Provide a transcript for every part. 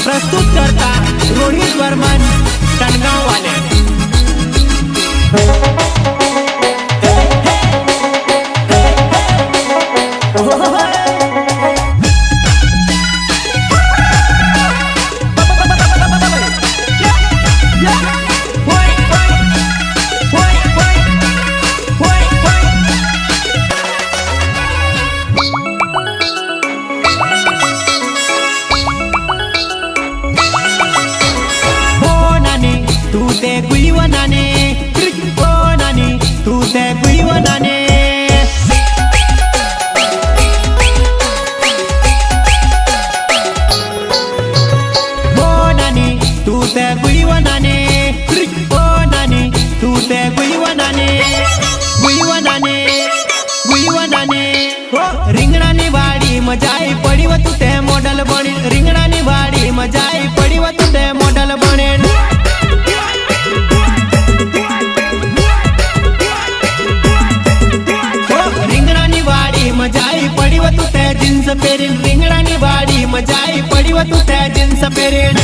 प्रस्तुत करता रोहित वर्मन टनगांव वाले। तू ते गुईवनाने ओ नानी तू ते गुईवनाने ओ नानी तू ते गुईवनाने ओ नानी तू ते गुईवनाने गुईवनाने गुईवनाने हो રીંગણાની વાડી મજાઈ પડી વ તું તે મોડલ બની રીંગણાની વાડી મજાઈ પડી વ તું તે મોડલ બને मजाई पड़ी व तू ते जींस पेरीन રીંગણાની વાડી મજાઈ પડી વ તું તે જીંસ પેરીન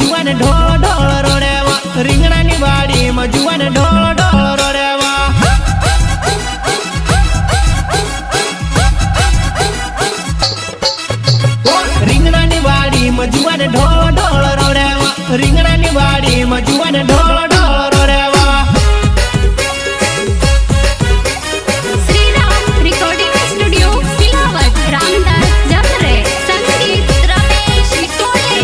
जुवान ढोल ढोल रोडेवा રીંગણાની વાડી માં જુવાન ઢોલ ઢોલ રોડેવા રીંગણાની વાડી માં જુવાન ઢોલ ઢોલ રોડેવા રીંગણાની વાડી માં જુવાન ઢોલ ઢોલ રોડેવા શ્રીરામ રેકોર્ડિંગ સ્ટુડિયો સિલાવટ રામદાસ જમરે સંગીત રમેશ વિટોલે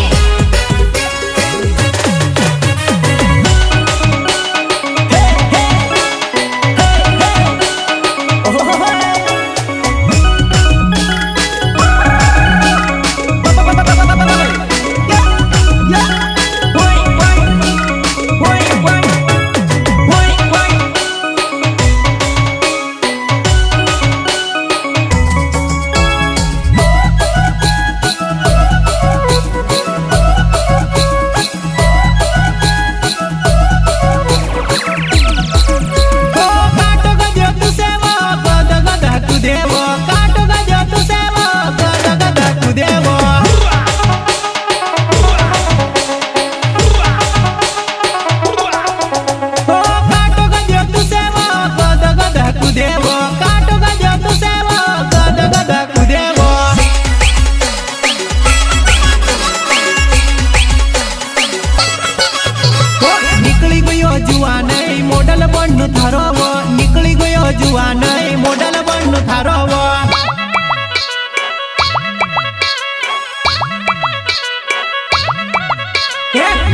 મોડલ બનનું થારોવો નીકળી ગયો જુવાન મોડલ બનનું થારોવો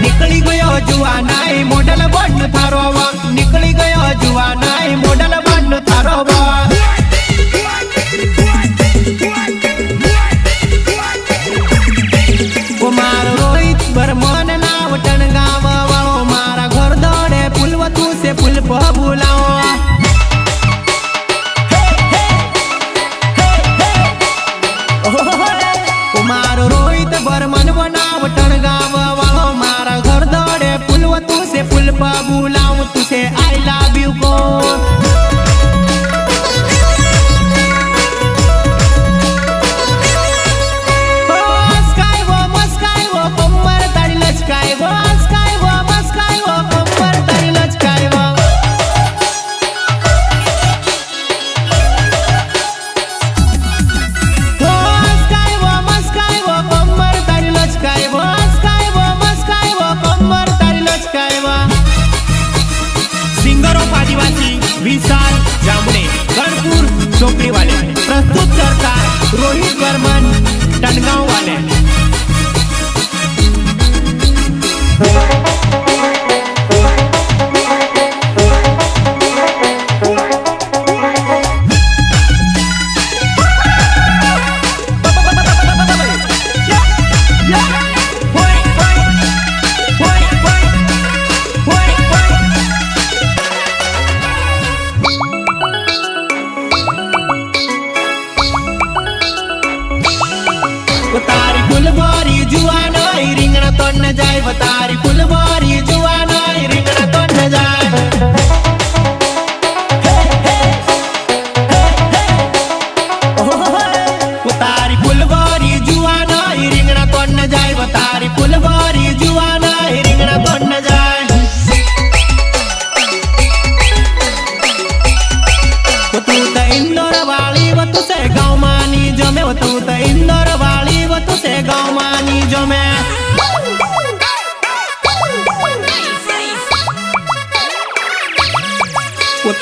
નીકળી ગયો જુવાન મોડલ બનનું થારોવો નીકળી ગયો જુવાન મોડલ બનનું થારોવો કુમાર રોહિત વર્મન નાવ ટનગાંવ વાળો મારા ઘર દોડે પુલવતું से पुल पर बुलाओ कुमार रोहित वर्मन बनाव टनगांव वालो मारा घर दौड़े पुलवतू से पुल पर बुलाऊं तुझे आई लव यू को विशाल जामने गणपुर चौकड़ी वाले प्रस्तुत करता रोहित वर्मन टनगांव वाले।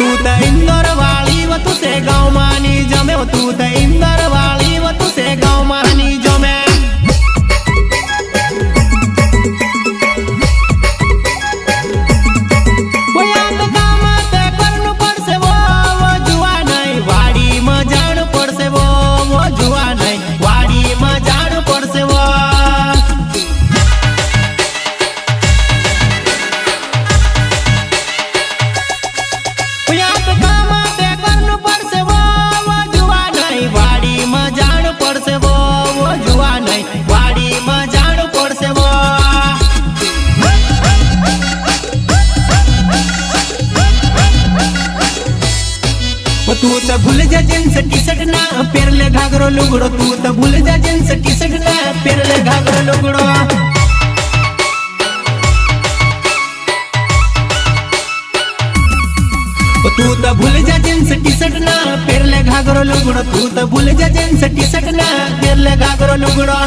तू त इंदौर वाली व तुसे गाँव मानी जमे तू त इंदौर वाली व तुसे गाँव मानी जमे तू त भूल जा जींस टी शर्ट ना पेरले घाघरो लुगड़ो तू त भूल जा जींस टी शर्ट ना पेरले घाघरो लुगड़ो तू त भूल जा जींस टी शर्ट ना पेरले घाघरो लुगड़ो तू त भूल जा जींस टी शर्ट ना पेरले घाघरो लुगड़ो